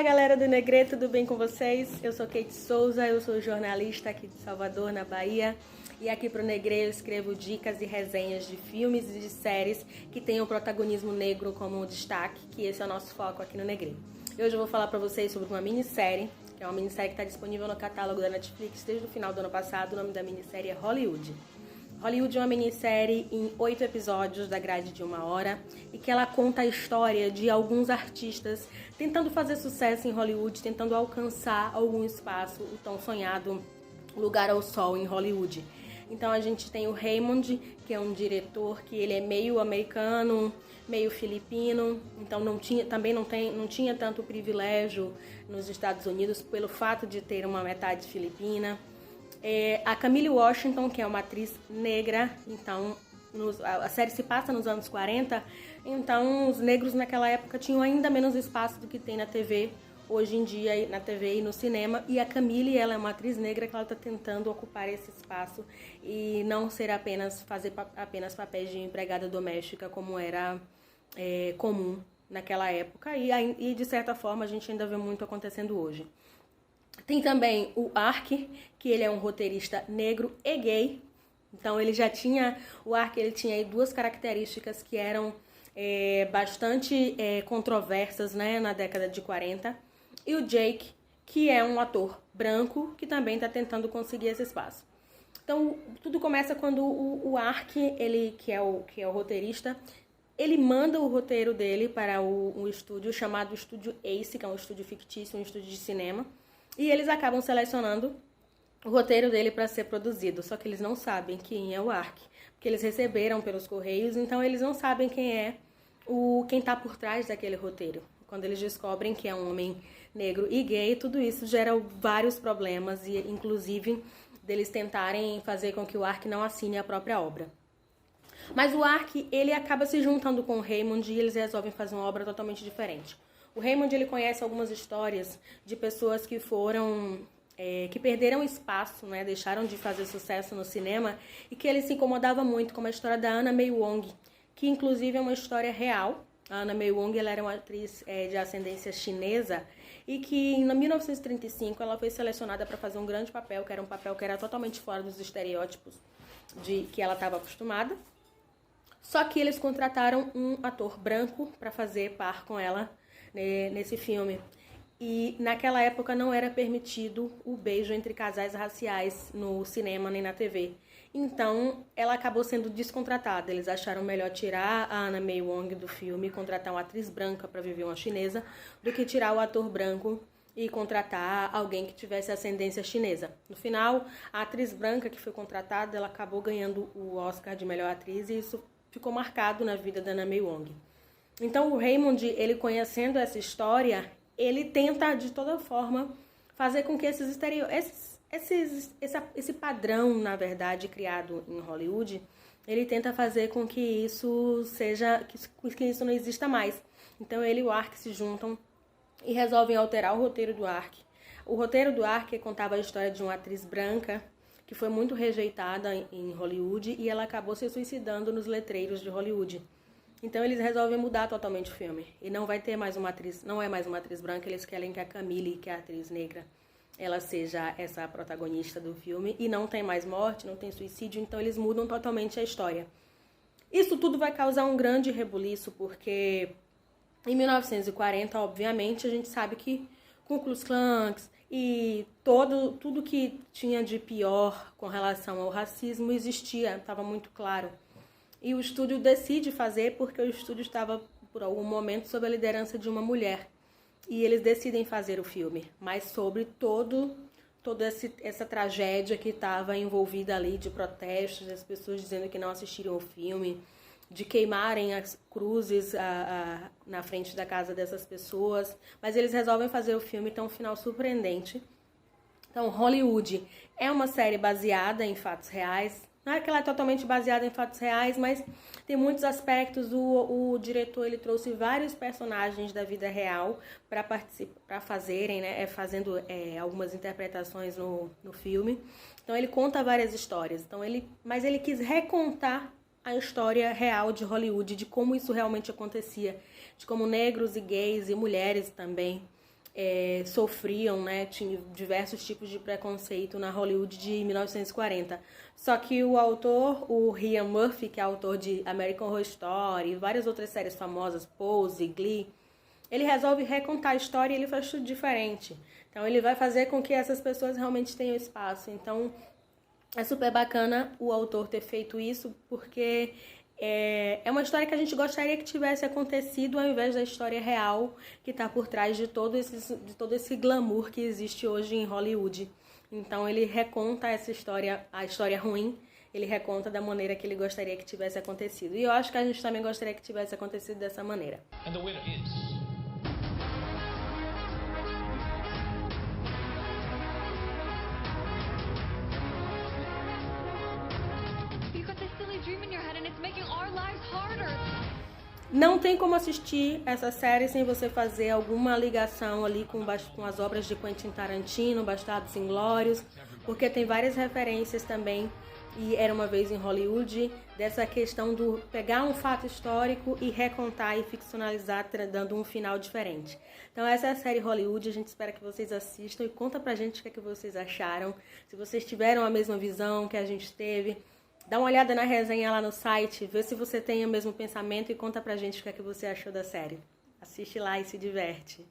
Fala galera do Negre, tudo bem com vocês? Eu sou Kate Souza, eu sou jornalista aqui de Salvador, na Bahia. E aqui pro Negre eu escrevo dicas e resenhas de filmes e de séries que tenham protagonismo negro como destaque, que esse é o nosso foco aqui no Negre. E hoje eu vou falar pra vocês sobre uma minissérie, que é uma minissérie que está disponível no catálogo da Netflix desde o final do ano passado. O nome da minissérie é Hollywood. Hollywood é uma minissérie em 8 episódios da grade de 1 hora e que ela conta a história de alguns artistas tentando fazer sucesso em Hollywood, tentando alcançar algum espaço, o tão sonhado lugar ao sol em Hollywood. Então a gente tem o Raymond, que é um diretor que ele é meio americano, meio filipino, então não tinha tanto privilégio nos Estados Unidos pelo fato de ter uma metade filipina. A Camille Washington, que é uma atriz negra, então a série se passa nos anos 40, então os negros naquela época tinham ainda menos espaço do que tem na TV, hoje em dia na TV e no cinema, e a Camille, ela é uma atriz negra que ela está tentando ocupar esse espaço e não ser fazer apenas papéis de empregada doméstica como era comum naquela época, e de certa forma a gente ainda vê muito acontecendo hoje. Tem também o Ark, que ele é um roteirista negro e gay. Então o Ark ele tinha aí duas características que eram bastante controversas, né, na década de 40. E o Jake, que é um ator branco que também está tentando conseguir esse espaço. Então tudo começa quando o Ark, ele que é o roteirista, ele manda o roteiro dele para um estúdio chamado Estúdio Ace, que é um estúdio fictício, um estúdio de cinema. E eles acabam selecionando o roteiro dele para ser produzido, só que eles não sabem quem é o Ark, porque eles receberam pelos correios, então eles não sabem quem está por trás daquele roteiro. Quando eles descobrem que é um homem negro e gay, tudo isso gera vários problemas, e inclusive deles tentarem fazer com que o Ark não assine a própria obra. Mas o Ark, ele acaba se juntando com o Raymond e eles resolvem fazer uma obra totalmente diferente. O Raymond, ele conhece algumas histórias de pessoas que que perderam espaço, né, deixaram de fazer sucesso no cinema, e que ele se incomodava muito, como a história da Anna May Wong, que inclusive é uma história real. A Anna May Wong, ela era uma atriz de ascendência chinesa, e que em 1935 ela foi selecionada para fazer um grande papel, que era um papel que era totalmente fora dos estereótipos de que ela estava acostumada. Só que eles contrataram um ator branco para fazer par com ela nesse filme. E naquela época não era permitido o beijo entre casais raciais no cinema nem na TV. Então ela acabou sendo descontratada. Eles acharam melhor tirar a Anna May Wong do filme e contratar uma atriz branca para viver uma chinesa do que tirar o ator branco e contratar alguém que tivesse ascendência chinesa. No final, a atriz branca que foi contratada, ela acabou ganhando o Oscar de melhor atriz, e isso ficou marcado na vida da Anna May Wong. Então o Raymond, ele conhecendo essa história, ele tenta de toda forma fazer com que esse padrão, na verdade, criado em Hollywood, ele tenta fazer com que isso que isso não exista mais. Então ele e o Ark se juntam e resolvem alterar o roteiro do Ark. O roteiro do Ark contava a história de uma atriz branca que foi muito rejeitada em Hollywood e ela acabou se suicidando nos letreiros de Hollywood. Então eles resolvem mudar totalmente o filme. E não é mais uma atriz branca, eles querem que a Camille, que é a atriz negra, ela seja essa protagonista do filme. E não tem mais morte, não tem suicídio, então eles mudam totalmente a história. Isso tudo vai causar um grande rebuliço, porque em 1940, obviamente, a gente sabe que Ku Klux Klan e tudo que tinha de pior com relação ao racismo existia, estava muito claro. E o estúdio decide fazer porque o estúdio estava, por algum momento, sob a liderança de uma mulher. E eles decidem fazer o filme, mas sobre toda essa tragédia que estava envolvida ali, de protestos, as pessoas dizendo que não assistiram o filme, de queimarem as cruzes na frente da casa dessas pessoas. Mas eles resolvem fazer o filme, então um final surpreendente. Então, Hollywood é uma série baseada em fatos reais. Não é que ela é totalmente baseada em fatos reais, mas tem muitos aspectos. O diretor, ele trouxe vários personagens da vida real para fazerem, né, fazendo algumas interpretações no filme. Então ele conta várias histórias. Mas ele quis recontar a história real de Hollywood, de como isso realmente acontecia, de como negros e gays e mulheres também sofriam, né, tinham diversos tipos de preconceito na Hollywood de 1940. Só que o autor, o Ryan Murphy, que é autor de American Horror Story e várias outras séries famosas, Pose, Glee, ele resolve recontar a história e ele faz tudo diferente. Então ele vai fazer com que essas pessoas realmente tenham espaço. Então é super bacana o autor ter feito isso, porque é uma história que a gente gostaria que tivesse acontecido ao invés da história real que está por trás de todo esse glamour que existe hoje em Hollywood. Então ele reconta essa história, a história ruim, ele reconta da maneira que ele gostaria que tivesse acontecido. E eu acho que a gente também gostaria que tivesse acontecido dessa maneira. And the winner is... Não tem como assistir essa série sem você fazer alguma ligação ali com as obras de Quentin Tarantino, Bastardos Inglórios, porque tem várias referências também, e Era Uma Vez em Hollywood, dessa questão do pegar um fato histórico e recontar e ficcionalizar, dando um final diferente. Então essa é a série Hollywood, a gente espera que vocês assistam e conta pra gente o que é que vocês acharam, se vocês tiveram a mesma visão que a gente teve. Dá uma olhada na resenha lá no site, vê se você tem o mesmo pensamento e conta pra gente o que é que você achou da série. Assiste lá e se diverte.